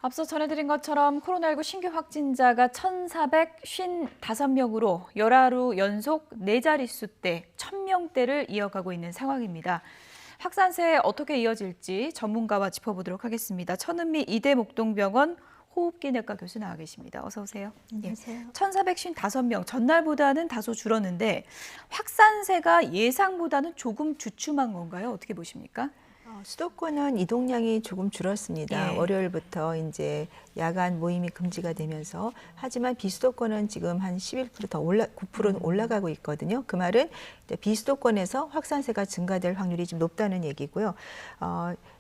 앞서 전해드린 것처럼 코로나19 신규 확진자가 1,455명으로 열하루 연속 4자릿수대 1,000명대를 이어가고 있는 상황입니다. 확산세 어떻게 이어질지 전문가와 짚어보도록 하겠습니다. 천은미 이대목동병원 호흡기내과 교수 나와 계십니다. 어서 오세요. 안녕하세요. 1,455명, 전날보다는 다소 줄었는데 확산세가 예상보다는 조금 주춤한 건가요? 어떻게 보십니까? 수도권은 이동량이 조금 줄었습니다. 예. 월요일부터 이제 야간 모임이 금지가 되면서 하지만 비수도권은 지금 한 11% 더 9%는 올라가고 있거든요. 그 말은 이제 비수도권에서 확산세가 증가될 확률이 좀 높다는 얘기고요.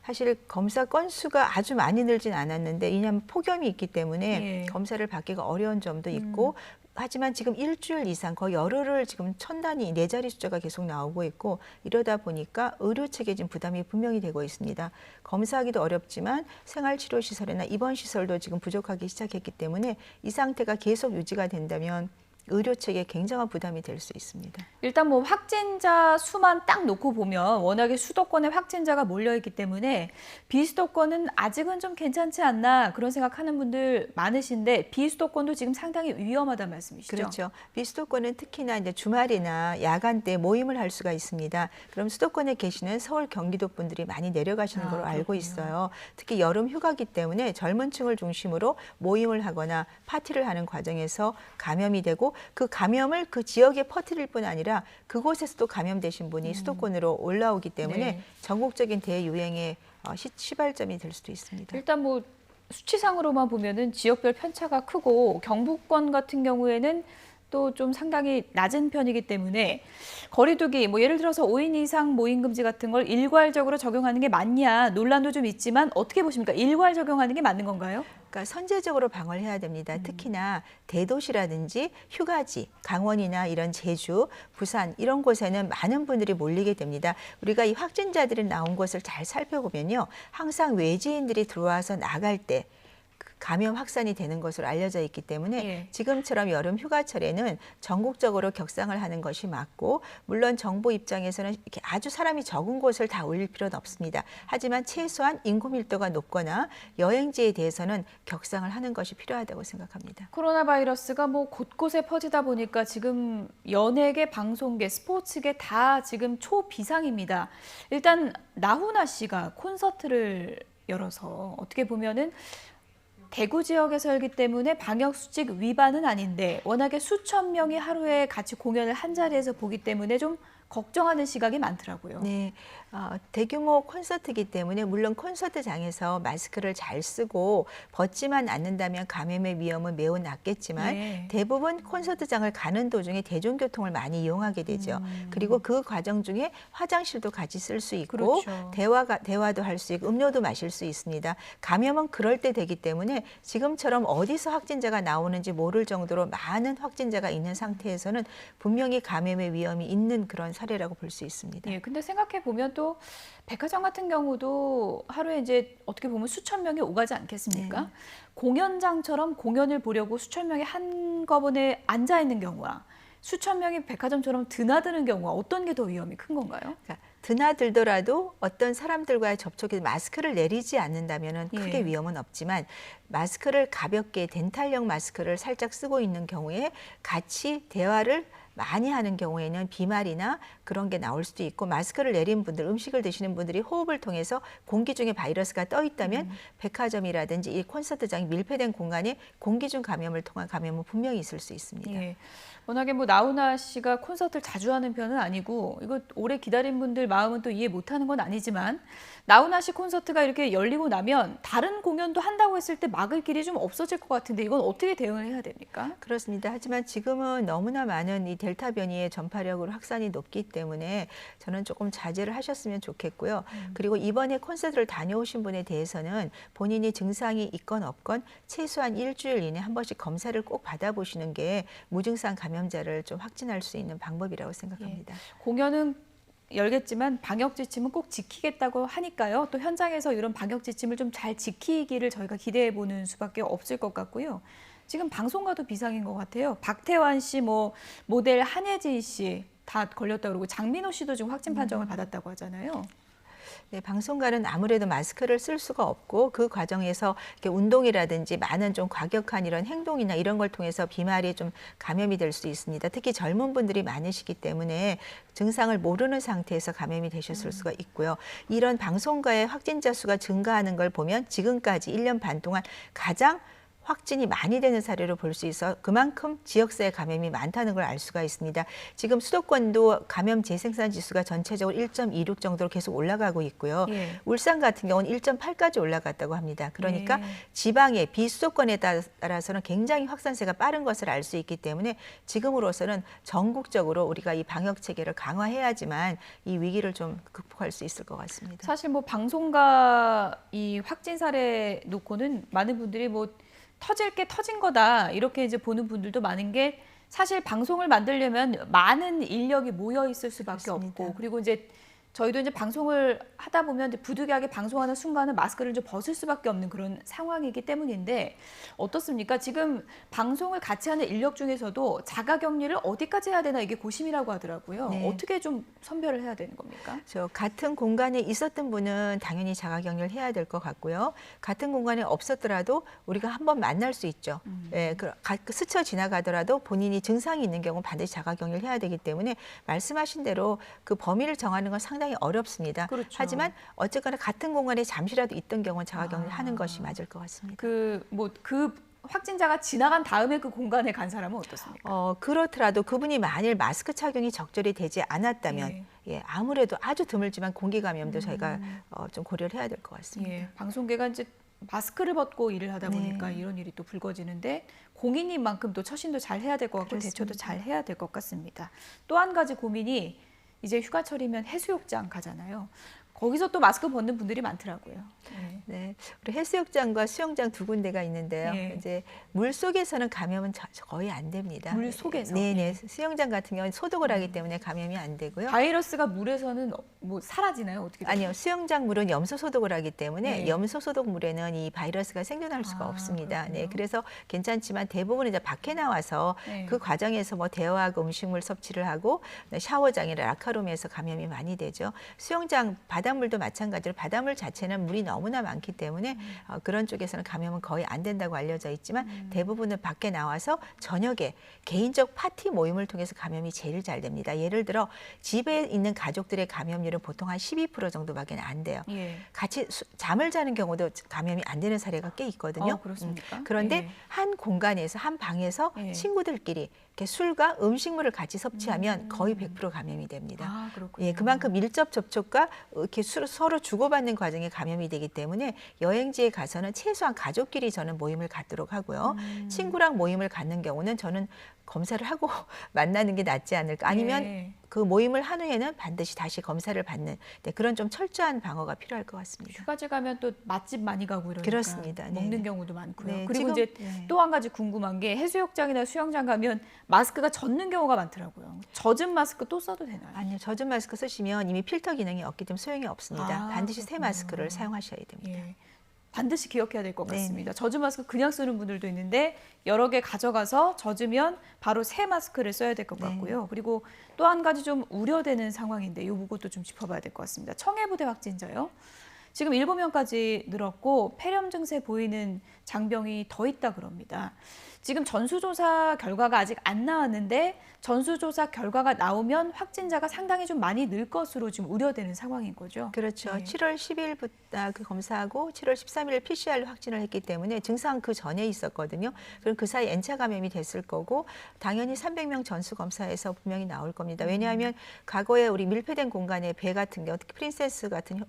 사실 검사 건수가 아주 많이 늘진 않았는데 왜냐하면 폭염이 있기 때문에 예. 검사를 받기가 어려운 점도 있고 하지만 지금 일주일 이상 거의 열흘을 지금 1,000단위 4자리 숫자가 계속 나오고 있고 이러다 보니까 의료 체계에 지금 부담이 분명히 되고 있습니다. 검사하기도 어렵지만 생활치료시설이나 입원시설도 지금 부족하기 시작했기 때문에 이 상태가 계속 유지가 된다면 의료 체계에 굉장한 부담이 될 수 있습니다. 일단 뭐 확진자 수만 딱 놓고 보면 워낙에 수도권에 확진자가 몰려있기 때문에 비수도권은 아직은 좀 괜찮지 않나 그런 생각하는 분들 많으신데 비수도권도 지금 상당히 위험하다는 말씀이시죠? 그렇죠. 비수도권은 특히나 이제 주말이나 야간 때 모임을 할 수가 있습니다. 그럼 수도권에 계시는 서울, 경기도 분들이 많이 내려가시는 걸로 알고 그렇군요. 있어요. 특히 여름 휴가기 때문에 젊은 층을 중심으로 모임을 하거나 파티를 하는 과정에서 감염이 되고 그 감염을 그 지역에 퍼뜨릴 뿐 아니라 그곳에서도 감염되신 분이 수도권으로 올라오기 때문에 네. 전국적인 대유행의 시발점이 될 수도 있습니다. 일단 뭐 수치상으로만 보면은 지역별 편차가 크고 경북권 같은 경우에는 또 좀 상당히 낮은 편이기 때문에 거리두기 뭐 예를 들어서 5인 이상 모임 금지 같은 걸 일괄적으로 적용하는 게 맞냐 논란도 좀 있지만 어떻게 보십니까? 일괄 적용하는 게 맞는 건가요? 그러니까 선제적으로 방어를 해야 됩니다. 특히나 대도시라든지 휴가지, 강원이나 이런 제주, 부산 이런 곳에는 많은 분들이 몰리게 됩니다. 우리가 이 확진자들이 나온 곳을 잘 살펴보면요. 항상 외지인들이 들어와서 나갈 때 감염 확산이 되는 것으로 알려져 있기 때문에 예. 지금처럼 여름 휴가철에는 전국적으로 격상을 하는 것이 맞고 물론 정부 입장에서는 이렇게 아주 사람이 적은 곳을 다 올릴 필요는 없습니다. 하지만 최소한 인구 밀도가 높거나 여행지에 대해서는 격상을 하는 것이 필요하다고 생각합니다. 코로나 바이러스가 뭐 곳곳에 퍼지다 보니까 지금 연예계, 방송계, 스포츠계 다 지금 초비상입니다. 일단 나훈아 씨가 콘서트를 열어서 어떻게 보면은 대구 지역에서 열기 때문에 방역수칙 위반은 아닌데 워낙에 수천 명이 하루에 같이 공연을 한 자리에서 보기 때문에 좀 걱정하는 시각이 많더라고요. 네, 대규모 콘서트이기 때문에 물론 콘서트장에서 마스크를 잘 쓰고 벗지만 않는다면 감염의 위험은 매우 낮겠지만 네. 대부분 콘서트장을 가는 도중에 대중교통을 많이 이용하게 되죠. 그리고 그 과정 중에 화장실도 같이 쓸 수 있고 그렇죠. 대화도 할 수 있고 음료도 마실 수 있습니다. 감염은 그럴 때 되기 때문에 지금처럼 어디서 확진자가 나오는지 모를 정도로 많은 확진자가 있는 상태에서는 분명히 감염의 위험이 있는 그런 사례라고 볼 수 있습니다. 예, 근데 생각해 보면 또 백화점 같은 경우도 하루에 이제 어떻게 보면 수천 명이 오가지 않겠습니까? 네. 공연장처럼 공연을 보려고 수천 명이 한꺼번에 앉아 있는 경우와 수천 명이 백화점처럼 드나드는 경우와 어떤 게 더 위험이 큰 건가요? 그러니까 드나들더라도 어떤 사람들과의 접촉에 마스크를 내리지 않는다면 크게 예. 위험은 없지만 마스크를 가볍게 덴탈형 마스크를 살짝 쓰고 있는 경우에 같이 대화를 많이 하는 경우에는 비말이나 그런 게 나올 수도 있고 마스크를 내린 분들, 음식을 드시는 분들이 호흡을 통해서 공기 중에 바이러스가 떠 있다면 백화점이라든지 이 콘서트장이 밀폐된 공간에 공기 중 감염을 통한 감염은 분명히 있을 수 있습니다. 예. 워낙에 뭐 나훈아 씨가 콘서트를 자주 하는 편은 아니고 이거 오래 기다린 분들 마음은 또 이해 못하는 건 아니지만 나훈아 씨 콘서트가 이렇게 열리고 나면 다른 공연도 한다고 했을 때 막을 길이 좀 없어질 것 같은데 이건 어떻게 대응을 해야 됩니까? 그렇습니다. 하지만 지금은 너무나 많은 이 델타 변이의 전파력으로 확산이 높기 때문에 저는 조금 자제를 하셨으면 좋겠고요. 그리고 이번에 콘서트를 다녀오신 분에 대해서는 본인이 증상이 있건 없건 최소한 일주일 이내 한 번씩 검사를 꼭 받아보시는 게 무증상 감염자를 좀 확진할 수 있는 방법이라고 생각합니다. 공연은 열겠지만 방역 지침은 꼭 지키겠다고 하니까요. 또 현장에서 이런 방역 지침을 좀 잘 지키기를 저희가 기대해 보는 수밖에 없을 것 같고요. 지금 방송과도 비상인 것 같아요. 박태환 씨, 뭐 모델 한예진 씨 다 걸렸다고 그러고 장민호 씨도 지금 확진 판정을 받았다고 하잖아요. 네, 방송가는 아무래도 마스크를 쓸 수가 없고 그 과정에서 이렇게 운동이라든지 많은 좀 과격한 이런 행동이나 이런 걸 통해서 비말이 좀 감염이 될 수 있습니다. 특히 젊은 분들이 많으시기 때문에 증상을 모르는 상태에서 감염이 되셨을 수가 있고요. 이런 방송가의 확진자 수가 증가하는 걸 보면 지금까지 1년 반 동안 가장 확진이 많이 되는 사례로 볼 수 있어 그만큼 지역사회 감염이 많다는 걸 알 수가 있습니다. 지금 수도권도 감염 재생산 지수가 전체적으로 1.26 정도로 계속 올라가고 있고요. 예. 울산 같은 경우는 1.8까지 올라갔다고 합니다. 그러니까 예. 지방의 비수도권에 따라서는 굉장히 확산세가 빠른 것을 알 수 있기 때문에 지금으로서는 전국적으로 우리가 이 방역 체계를 강화해야지만 이 위기를 좀 극복할 수 있을 것 같습니다. 사실 뭐 방송가 이 확진 사례 놓고는 많은 분들이 뭐 터질 게 터진 거다 이렇게 이제 보는 분들도 많은 게 사실 방송을 만들려면 많은 인력이 모여 있을 수밖에 그렇습니다. 없고 그리고 이제 저희도 이제 방송을 하다 보면 이제 부득이하게 방송하는 순간은 마스크를 좀 벗을 수밖에 없는 그런 상황이기 때문인데 어떻습니까? 지금 방송을 같이 하는 인력 중에서도 자가격리를 어디까지 해야 되나 이게 고심이라고 하더라고요. 네. 어떻게 좀 선별을 해야 되는 겁니까? 저 같은 공간에 있었던 분은 당연히 자가격리를 해야 될 것 같고요. 같은 공간에 없었더라도 우리가 한번 만날 수 있죠. 예, 스쳐 지나가더라도 본인이 증상이 있는 경우는 반드시 자가격리를 해야 되기 때문에 말씀하신 대로 그 범위를 정하는 건 상당히 어렵습니다. 그렇죠. 하지만 어쨌거나 같은 공간에 잠시라도 있던 경우는 자가격리를 하는 것이 맞을 것 같습니다. 그 확진자가 지나간 다음에 그 공간에 간 사람은 어떻습니까? 그렇더라도 그분이 만일 마스크 착용이 적절히 되지 않았다면 예. 예, 아무래도 아주 드물지만 공기 감염도 저희가 좀 고려를 해야 될 것 같습니다. 예, 방송계가 이제 마스크를 벗고 일을 하다 네. 보니까 이런 일이 또 불거지는데 공인님만큼 또 처신도 잘 해야 될 것 같고 그렇습니다. 대처도 잘 해야 될 것 같습니다. 또 한 가지 고민이 이제 휴가철이면 해수욕장 가잖아요. 거기서 또 마스크 벗는 분들이 많더라고요. 예. 네, 우리 해수욕장과 수영장 두 군데가 있는데요. 예. 이제 물 속에서는 감염은 거의 안 됩니다. 물 속에서? 네네. 수영장 같은 경우는 소독을 하기 때문에 감염이 안 되고요. 바이러스가 물에서는 뭐 사라지나요? 어떻게 돼요? 아니요, 수영장 물은 염소 소독을 하기 때문에 네. 염소 소독 물에는 이 바이러스가 생존할 수가 없습니다. 그렇군요. 네, 그래서 괜찮지만 대부분 이제 밖에 나와서 네. 그 과정에서 뭐 대화하고 음식물 섭취를 하고 샤워장이나 라카룸에서 감염이 많이 되죠. 수영장 바닷물도 마찬가지로 바닷물 자체는 물이 너무나 많기 때문에 그런 쪽에서는 감염은 거의 안 된다고 알려져 있지만 대부분은 밖에 나와서 저녁에 개인적 파티 모임을 통해서 감염이 제일 잘 됩니다. 예를 들어 집에 있는 가족들의 감염률은 보통 한 12% 정도밖에 안 돼요. 예. 같이 잠을 자는 경우도 감염이 안 되는 사례가 꽤 있거든요. 그렇습니까? 그런데 예. 한 공간에서 한 방에서 예. 친구들끼리 이렇게 술과 음식물을 같이 섭취하면 거의 100% 감염이 됩니다. 아, 그렇군요. 예, 그만큼 밀접 접촉과 이렇게 서로 주고받는 과정에 감염이 되기 때문에 여행지에 가서는 최소한 가족끼리 저는 모임을 갖도록 하고요. 친구랑 모임을 갖는 경우는 저는 검사를 하고 만나는 게 낫지 않을까. 아니면 예. 그 모임을 한 후에는 반드시 다시 검사를 받는 그런 좀 철저한 방어가 필요할 것 같습니다. 휴가지 가면 또 맛집 많이 가고 이러니까 그렇습니다. 먹는 네네. 경우도 많고요. 네, 그리고 지금- 이제 네. 또 한 가지 궁금한 게 해수욕장이나 수영장 가면 마스크가 젖는 경우가 많더라고요. 젖은 마스크 또 써도 되나요? 아니요, 젖은 마스크 쓰시면 이미 필터 기능이 없기 때문에 소용이 없습니다. 아, 반드시 새 그렇군요. 마스크를 사용하셔야 됩니다. 예. 반드시 기억해야 될 것 네네. 같습니다. 젖은 마스크 그냥 쓰는 분들도 있는데 여러 개 가져가서 젖으면 바로 새 마스크를 써야 될 것 네. 같고요. 그리고 또 한 가지 좀 우려되는 상황인데 이 부분도 좀 짚어봐야 될 것 같습니다. 청해부대 확진자요. 지금 7명까지 늘었고 폐렴 증세 보이는 장병이 더 있다 그럽니다. 지금 전수조사 결과가 아직 안 나왔는데 전수조사 결과가 나오면 확진자가 상당히 좀 많이 늘 것으로 지금 우려되는 상황인 거죠. 그렇죠. 네. 7월 10일부터 그 검사하고 7월 13일 PCR 확진을 했기 때문에 증상 그 전에 있었거든요. 그럼 그 사이 N차 감염이 됐을 거고 당연히 300명 전수 검사에서 분명히 나올 겁니다. 왜냐하면 과거에 우리 밀폐된 공간에 배 같은 경우, 특히 프린세스 같은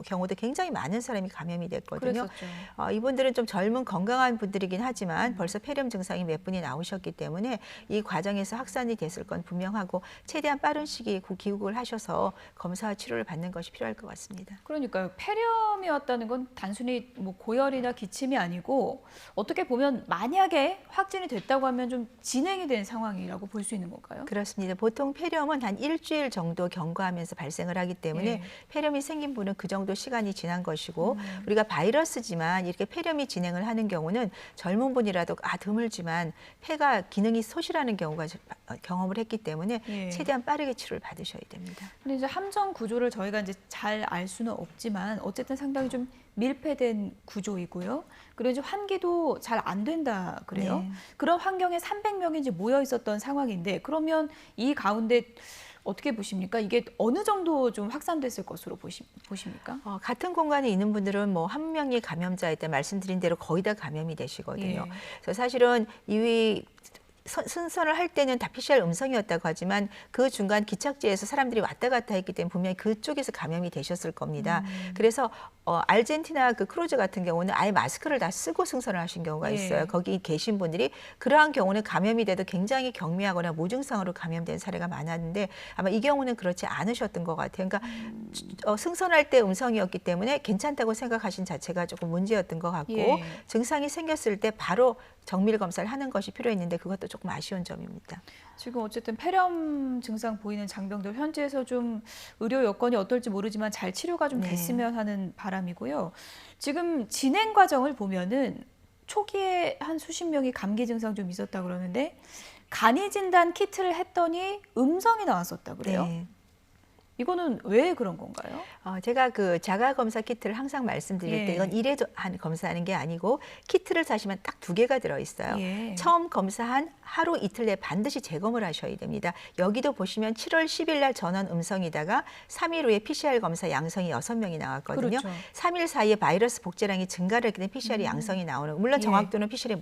경우도 굉장히 많은 사람이 감염이 됐거든요. 그랬었죠. 이분들은 좀 젊은 건강한 분들이긴 하지만 벌써 폐렴 증상이 몇 분이 나오셨기 때문에 이 과정에서 확산이 됐을 건 분명하고 최대한 빠른 시기에 귀국을 하셔서 검사와 치료를 받는 것이 필요할 것 같습니다. 그러니까요. 폐렴이었다는 건 단순히 뭐 고열이나 기침이 아니고 어떻게 보면 만약에 확진이 됐다고 하면 좀 진행이 된 상황이라고 볼 수 있는 건가요? 그렇습니다. 보통 폐렴은 한 일주일 정도 경과하면서 발생을 하기 때문에 예. 폐렴이 생긴 분은 그 정도 시간이 지난 것이고 우리가 바이러스지만 이렇게 폐렴이 진행을 하는 경우는 젊은 분이라도 드물지만 폐가 기능이 소실하는 경우가 경험을 했기 때문에 예. 최대한 빠르게 치료를 받으셔야 됩니다. 근데 이제 함정 구조를 저희가 이제 잘 알 수는 없지만 어쨌든 상당히 좀 밀폐된 구조이고요. 그리고 이제 환기도 잘 안 된다 그래요. 네. 그런 환경에 300명이 이제 모여 있었던 상황인데 그러면 이 가운데 어떻게 보십니까? 이게 어느 정도 좀 확산됐을 것으로 보십니까? 같은 공간에 있는 분들은 뭐 한 명이 감염자일 때 말씀드린 대로 거의 다 감염이 되시거든요. 예. 그래서 사실은 이 순서를 할 때는 다 PCR 음성이었다고 하지만 그 중간 기착지에서 사람들이 왔다 갔다 했기 때문에 분명히 그쪽에서 감염이 되셨을 겁니다. 그래서 아르헨티나 그 크루즈 같은 경우는 아예 마스크를 다 쓰고 승선을 하신 경우가 있어요. 예. 거기 계신 분들이 그러한 경우는 감염이 돼도 굉장히 경미하거나 무증상으로 감염된 사례가 많았는데 아마 이 경우는 그렇지 않으셨던 것 같아요. 그러니까 승선할 때 음성이었기 때문에 괜찮다고 생각하신 자체가 조금 문제였던 것 같고 예. 증상이 생겼을 때 바로 정밀 검사를 하는 것이 필요했는데 그것도 조금 아쉬운 점입니다. 지금 어쨌든 폐렴 증상 보이는 장병들 현지에서 좀 의료 여건이 어떨지 모르지만 잘 치료가 좀 네. 됐으면 하는 바람이고요. 지금 진행 과정을 보면은 초기에 한 수십 명이 감기 증상 좀 있었다 그러는데 간이 진단 키트를 했더니 음성이 나왔었다 그래요. 네. 이거는 왜 그런 건가요? 제가 그 자가 검사 키트를 항상 말씀드릴 때 예. 이건 일회도 검사하는 게 아니고 키트를 사시면 딱 2개가 들어있어요. 예. 처음 검사한 하루 이틀 내에 반드시 재검을 하셔야 됩니다. 여기도 보시면 7월 10일 날 전원 음성이다가 3일 후에 PCR 검사 양성이 6명이 나왔거든요. 그렇죠. 3일 사이에 바이러스 복제량이 증가를 했기 때문에 PCR이 양성이 나오는 물론 예. 정확도는 PCR이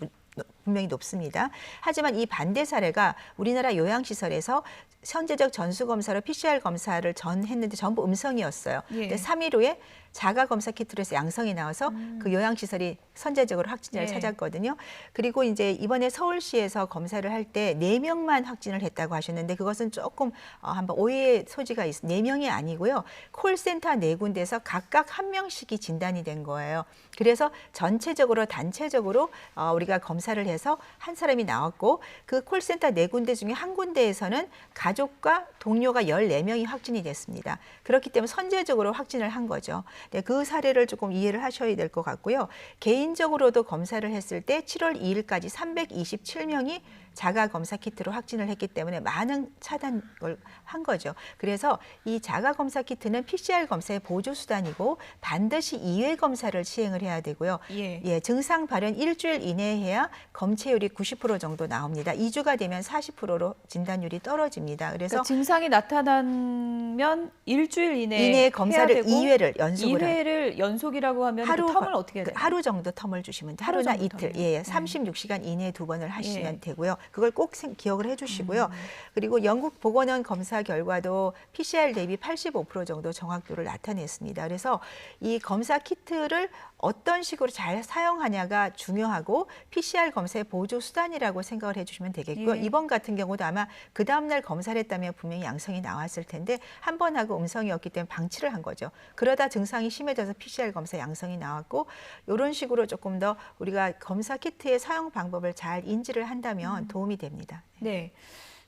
분명히 높습니다. 하지만 이 반대 사례가 우리나라 요양시설에서 현재적 전수검사로 PCR 검사를 했는데 전부 음성이었어요. 예. 근데 3일 후에 자가검사 키트로 해서 양성이 나와서 그 요양시설이 선제적으로 확진자를 예. 찾았거든요. 그리고 이제 이번에 서울시에서 검사를 할 때 4명만 확진을 했다고 하셨는데 그것은 조금 한번 오해의 소지가 있어요. 4명이 아니고요. 콜센터 4군데에서 각각 1명씩이 진단이 된 거예요. 그래서 전체적으로 단체적으로 우리가 검사를 해서 한 사람이 나왔고 그 콜센터 4군데 중에 한 군데에서는 가족과 동료가 14명이 확진이 됐습니다. 그렇기 때문에 선제적으로 확진을 한 거죠. 네, 그 사례를 조금 이해를 하셔야 될 것 같고요. 개인적으로도 검사를 했을 때 7월 2일까지 327명이 자가 검사 키트로 확진을 했기 때문에 많은 차단을 한 거죠. 그래서 이 자가 검사 키트는 PCR 검사의 보조 수단이고 반드시 2회 검사를 시행을 해야 되고요. 예. 증상 발현 일주일 이내에 해야 검체율이 90% 정도 나옵니다. 2주가 되면 40%로 진단율이 떨어집니다. 그래서 그러니까 증상이 나타나면 일주일 이내에 이내 검사를 해야 되고 2회를 연속으로 2회를 연속이라고 하면 그 텀을 어떻게 해야 돼요? 하루 정도 텀을 주시면 돼요. 하루 하루나 정도 이틀. 텀이요? 예, 36시간 이내에 2번을 하시면 예. 되고요. 그걸 꼭 기억을 해주시고요. 그리고 영국 보건원 검사 결과도 PCR 대비 85% 정도 정확도를 나타냈습니다. 그래서 이 검사 키트를 어떤 식으로 잘 사용하냐가 중요하고 PCR 검사의 보조 수단이라고 생각을 해주시면 되겠고요. 예. 이번 같은 경우도 아마 그 다음날 검사를 했다면 분명히 양성이 나왔을 텐데 한 번 하고 음성이었기 때문에 방치를 한 거죠. 그러다 증상이 심해져서 PCR 검사 양성이 나왔고 이런 식으로 조금 더 우리가 검사 키트의 사용 방법을 잘 인지를 한다면 도움이 됩니다. 네.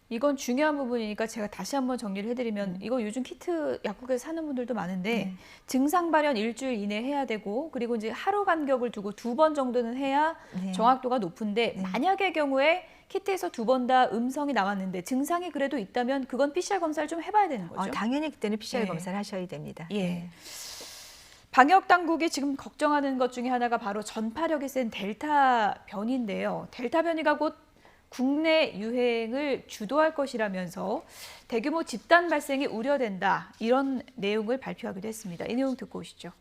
이건 중요한 부분이니까 제가 다시 한번 정리를 해드리면 이거 요즘 키트 약국에서 사는 분들도 많은데 증상 발현 일주일 이내 해야 되고 그리고 이제 하루 간격을 두고 2번 정도는 해야 네. 정확도가 높은데 만약의 경우에 키트에서 2번 다 음성이 나왔는데 증상이 그래도 있다면 그건 PCR 검사를 좀 해봐야 되는 거죠. 당연히 그때는 PCR 예. 검사를 하셔야 됩니다. 예. 네. 방역 당국이 지금 걱정하는 것 중에 하나가 바로 전파력이 센 델타 변이인데요. 델타 변이가 곧 국내 유행을 주도할 것이라면서 대규모 집단 발생이 우려된다. 이런 내용을 발표하기도 했습니다. 이 내용 듣고 오시죠.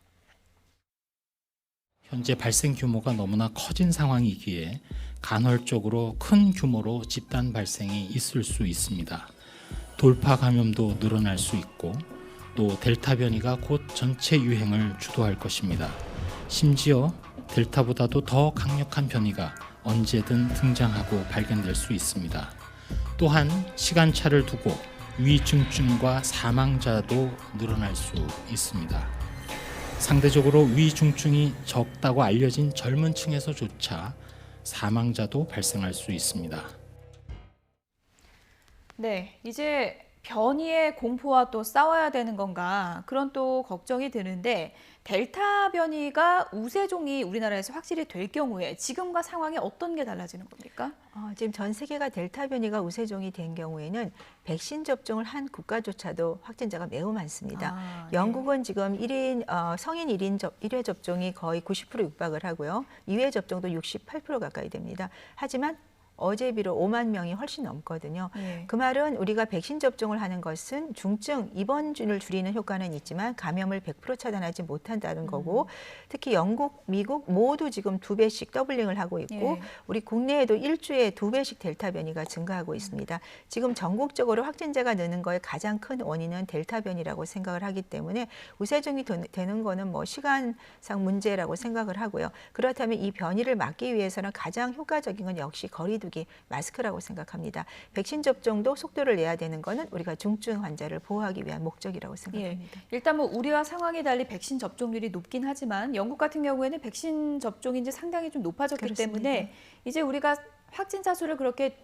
현재 발생 규모가 너무나 커진 상황이기에 간헐적으로 큰 규모로 집단 발생이 있을 수 있습니다. 돌파 감염도 늘어날 수 있고 또 델타 변이가 곧 전체 유행을 주도할 것입니다. 심지어 델타보다도 더 강력한 변이가 언제든 등장하고 발견될 수 있습니다. 또한 시간차를 두고 위중증과 사망자도 늘어날 수 있습니다. 상대적으로 위중증이 적다고 알려진 젊은 층에서조차 사망자도 발생할 수 있습니다. 네, 이제 변이의 공포와 또 싸워야 되는 건가 그런 또 걱정이 드는데 델타 변이가 우세종이 우리나라에서 확실히 될 경우에 지금과 상황이 어떤 게 달라지는 겁니까? 지금 전 세계가 델타 변이가 우세종이 된 경우에는 백신 접종을 한 국가조차도 확진자가 매우 많습니다. 네. 영국은 지금 성인 1회 접종이 거의 90% 육박을 하고요. 2회 접종도 68% 가까이 됩니다. 하지만 어제 비로 5만 명이 훨씬 넘거든요. 네. 그 말은 우리가 백신 접종을 하는 것은 중증 입원율을 줄이는 효과는 있지만 감염을 100% 차단하지 못한다는 거고 특히 영국, 미국 모두 지금 2배씩 더블링을 하고 있고 예. 우리 국내에도 일주에 2배씩 델타 변이가 증가하고 있습니다. 지금 전국적으로 확진자가 느는 거에 가장 큰 원인은 델타 변이라고 생각을 하기 때문에 우세종이 되는 거는 뭐 시간상 문제라고 생각을 하고요. 그렇다면 이 변이를 막기 위해서는 가장 효과적인 건 역시 거리두기 마스크라고 생각합니다. 백신 접종도 속도를 내야 되는 거는 우리가 중증 환자를 보호하기 위한 목적이라고 생각합니다. 예. 일단 뭐 우리와 상황이 달리 백신 접종률이 높긴 하지만 영국 같은 경우에는 백신 접종이 이제 상당히 좀 높아졌기 그렇습니다. 때문에 이제 우리가 확진자 수를 그렇게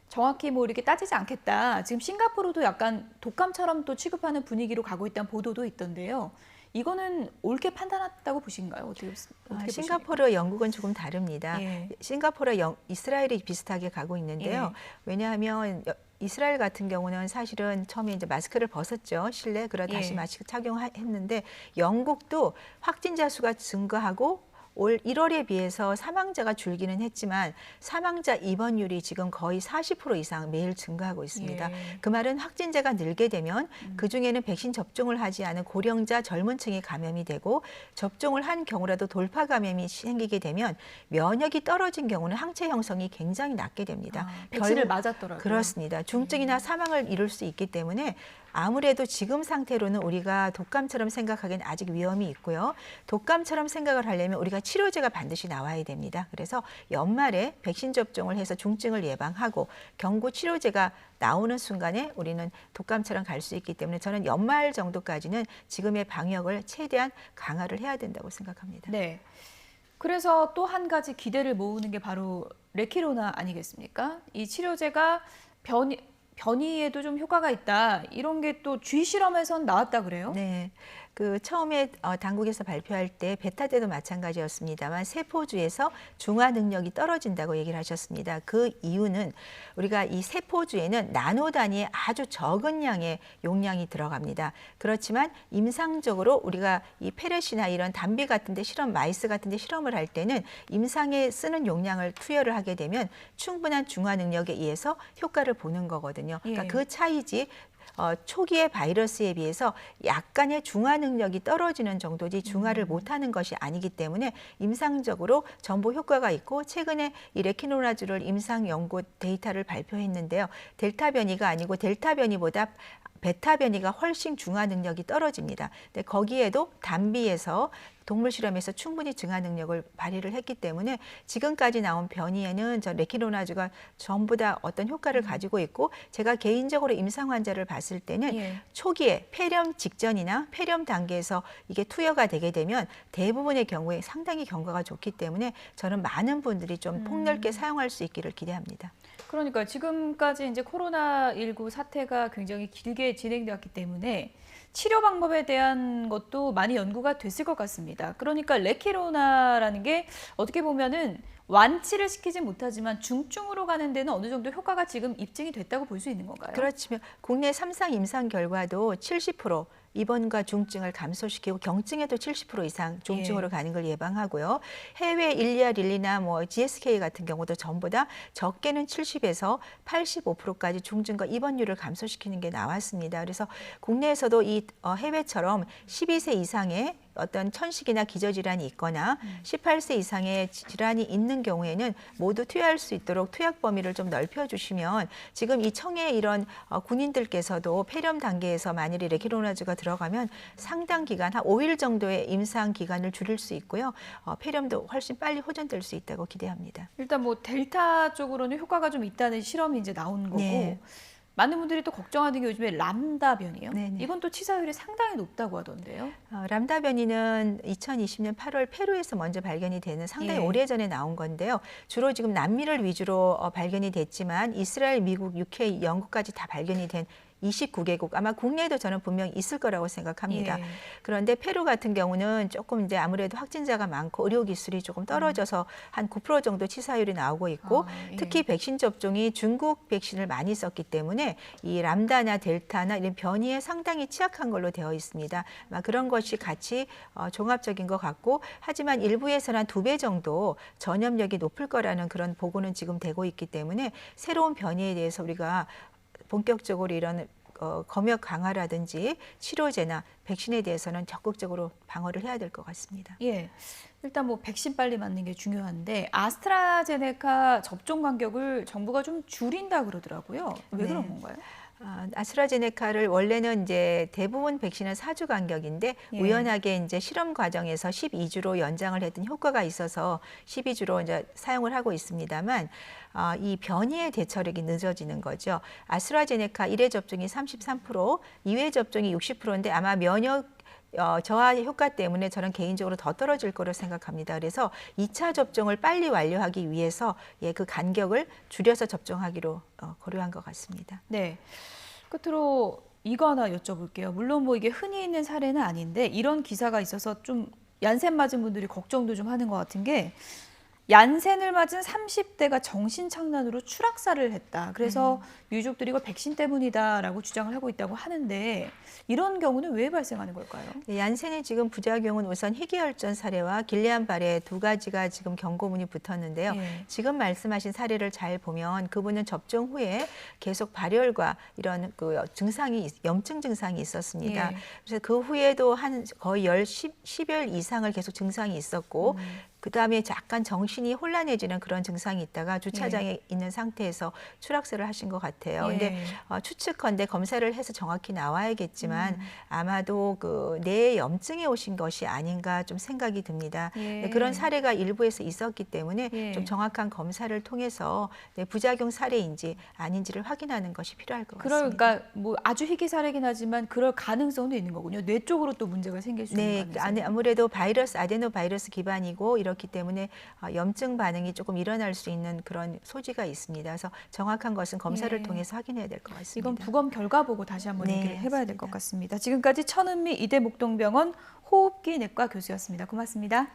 정확히 뭐 이렇게 따지지 않겠다. 지금 싱가포르도 약간 독감처럼 또 취급하는 분위기로 가고 있다는 보도도 있던데요. 이거는 옳게 판단했다고 보신가요? 어떻게 보십니까? 싱가포르, 영국은 조금 다릅니다. 예. 싱가포르, 이스라엘이 비슷하게 가고 있는데요. 예. 왜냐하면 이스라엘 같은 경우는 사실은 처음에 이제 마스크를 벗었죠. 실내. 그러다 다시 예. 마스크 착용했는데 영국도 확진자 수가 증가하고 올 1월에 비해서 사망자가 줄기는 했지만 사망자 입원율이 지금 거의 40% 이상 매일 증가하고 있습니다. 예. 그 말은 확진자가 늘게 되면 그중에는 백신 접종을 하지 않은 고령자 젊은 층이 감염이 되고 접종을 한 경우라도 돌파 감염이 생기게 되면 면역이 떨어진 경우는 항체 형성이 굉장히 낮게 됩니다. 백신을 맞았더라고요. 그렇습니다. 중증이나 사망을 이룰 수 있기 때문에 아무래도 지금 상태로는 우리가 독감처럼 생각하기엔 아직 위험이 있고요. 독감처럼 생각을 하려면 우리가 치료제가 반드시 나와야 됩니다. 그래서 연말에 백신 접종을 해서 중증을 예방하고 경구 치료제가 나오는 순간에 우리는 독감처럼 갈 수 있기 때문에 저는 연말 정도까지는 지금의 방역을 최대한 강화를 해야 된다고 생각합니다. 네. 그래서 또 한 가지 기대를 모으는 게 바로 레키로나 아니겠습니까? 이 치료제가 변이에도 좀 효과가 있다. 이런 게 또 쥐 실험에선 나왔다 그래요? 네. 그 처음에 당국에서 발표할 때 베타 때도 마찬가지였습니다만 세포주에서 중화 능력이 떨어진다고 얘기를 하셨습니다. 그 이유는 우리가 이 세포주에는 나노 단위의 아주 적은 양의 용량이 들어갑니다. 그렇지만 임상적으로 우리가 이 페렛이나 이런 담비 같은 데 마이스 같은 데 실험을 할 때는 임상에 쓰는 용량을 투여를 하게 되면 충분한 중화 능력에 의해서 효과를 보는 거거든요. 그러니까 예. 그 차이지 초기의 바이러스에 비해서 약간의 중화 능력이 떨어지는 정도지 중화를 못하는 것이 아니기 때문에 임상적으로 전부 효과가 있고 최근에 이 레키노나주를 임상 연구 데이터를 발표했는데요. 델타 변이가 아니고 델타 변이보다 베타 변이가 훨씬 중화 능력이 떨어집니다. 근데 거기에도 담비에서 동물 실험에서 충분히 증화 능력을 발휘를 했기 때문에 지금까지 나온 변이에는 저 레키노나주가 전부 다 어떤 효과를 가지고 있고 제가 개인적으로 임상 환자를 봤을 때는 예. 초기에 폐렴 직전이나 폐렴 단계에서 이게 투여가 되게 되면 대부분의 경우에 상당히 경과가 좋기 때문에 저는 많은 분들이 좀 폭넓게 사용할 수 있기를 기대합니다. 그러니까 지금까지 이제 코로나19 사태가 굉장히 길게 진행되었기 때문에 치료 방법에 대한 것도 많이 연구가 됐을 것 같습니다. 그러니까 레키로나라는 게 어떻게 보면은 완치를 시키지 못하지만 중증으로 가는 데는 어느 정도 효과가 지금 입증이 됐다고 볼 수 있는 건가요? 그렇지만 국내 3상 임상 결과도 70% 입원과 중증을 감소시키고 경증에도 70% 이상 중증으로 예. 가는 걸 예방하고요. 해외 일리아 릴리나 뭐 GSK 같은 경우도 전부 다 적게는 70에서 85%까지 중증과 입원율을 감소시키는 게 나왔습니다. 그래서 국내에서도 이 해외처럼 12세 이상의 어떤 천식이나 기저질환이 있거나 18세 이상의 질환이 있는 경우에는 모두 투여할 수 있도록 투약 범위를 좀 넓혀주시면 지금 이 청해 이런 군인들께서도 폐렴 단계에서 만일에 레키로나주가 들어가면 상당 기간 한 5일 정도의 임상 기간을 줄일 수 있고요. 폐렴도 훨씬 빨리 호전될 수 있다고 기대합니다. 일단 뭐 델타 쪽으로는 효과가 좀 있다는 실험이 이제 나온 거고 네. 많은 분들이 또 걱정하는 게 요즘에 람다 변이요. 네네. 이건 또 치사율이 상당히 높다고 하던데요. 람다 변이는 2020년 8월 페루에서 먼저 발견이 되는 상당히 예. 오래전에 나온 건데요. 주로 지금 남미를 위주로 발견이 됐지만 이스라엘, 미국, UK, 영국까지 다 발견이 된 29개국 아마 국내에도 저는 분명히 있을 거라고 생각합니다. 예. 그런데 페루 같은 경우는 조금 이제 아무래도 확진자가 많고 의료 기술이 조금 떨어져서 한 9% 정도 치사율이 나오고 있고 예. 특히 백신 접종이 중국 백신을 많이 썼기 때문에 이 람다나 델타나 이런 변이에 상당히 취약한 걸로 되어 있습니다. 아마 그런 것이 같이 종합적인 것 같고 하지만 일부에서는 한 2배 정도 전염력이 높을 거라는 그런 보고는 지금 되고 있기 때문에 새로운 변이에 대해서 우리가 본격적으로 이런 검역 강화라든지 치료제나 백신에 대해서는 적극적으로 방어를 해야 될 것 같습니다. 예. 일단 뭐 백신 빨리 맞는 게 중요한데 아스트라제네카 접종 간격을 정부가 좀 줄인다 그러더라고요. 왜 네. 그런 건가요? 아스트라제네카를 원래는 이제 대부분 백신은 4주 간격인데 예. 우연하게 이제 실험 과정에서 12주로 연장을 했던 효과가 있어서 12주로 이제 사용을 하고 있습니다만 이 변이의 대처력이 늦어지는 거죠. 아스트라제네카 1회 접종이 33%, 2회 접종이 60%인데 아마 면역 저하 효과 때문에 저는 개인적으로 더 떨어질 거로 생각합니다. 그래서 2차 접종을 빨리 완료하기 위해서 그 간격을 줄여서 접종하기로 고려한 것 같습니다. 네. 끝으로 이거 하나 여쭤볼게요. 물론 뭐 이게 흔히 있는 사례는 아닌데 이런 기사가 있어서 좀 얀센 맞은 분들이 걱정도 좀 하는 것 같은 게 얀센을 맞은 30대가 정신착란으로 추락사를 했다. 그래서 유족들이 이거 백신 때문이다라고 주장을 하고 있다고 하는데 이런 경우는 왜 발생하는 걸까요? 얀센의 지금 부작용은 우선 희귀혈전 사례와 길리안 발해 2가지가 지금 경고문이 붙었는데요. 예. 지금 말씀하신 사례를 잘 보면 그분은 접종 후에 계속 발열과 이런 그 증상이 염증 증상이 있었습니다. 예. 그래서 그 후에도 한 거의 10일 이상을 계속 증상이 있었고 그다음에 약간 정신이 혼란해지는 그런 증상이 있다가 주차장에 있는 상태에서 추락사를 하신 것 같아요. 근데 추측컨대 검사를 해서 정확히 나와야겠지만 아마도 그 뇌에 염증이 오신 것이 아닌가 좀 생각이 듭니다. 예. 그런 사례가 일부에서 있었기 때문에 예. 좀 정확한 검사를 통해서 부작용 사례인지 아닌지를 확인하는 것이 필요할 것 같습니다. 그러니까 뭐 아주 희귀 사례긴 하지만 그럴 가능성도 있는 거군요. 뇌 쪽으로 또 문제가 생길 수 있는 가능성이. 아무래도 아데노바이러스 기반이고 이렇기 때문에 염증 반응이 조금 일어날 수 있는 그런 소지가 있습니다. 그래서 정확한 것은 검사를 통해서 확인해야 될 것 같습니다. 이건 부검 결과 보고 다시 한번 네, 얘기를 해봐야 될 맞습니다. 것 같습니다. 지금까지 천은미 이대목동병원 호흡기 내과 교수였습니다. 고맙습니다.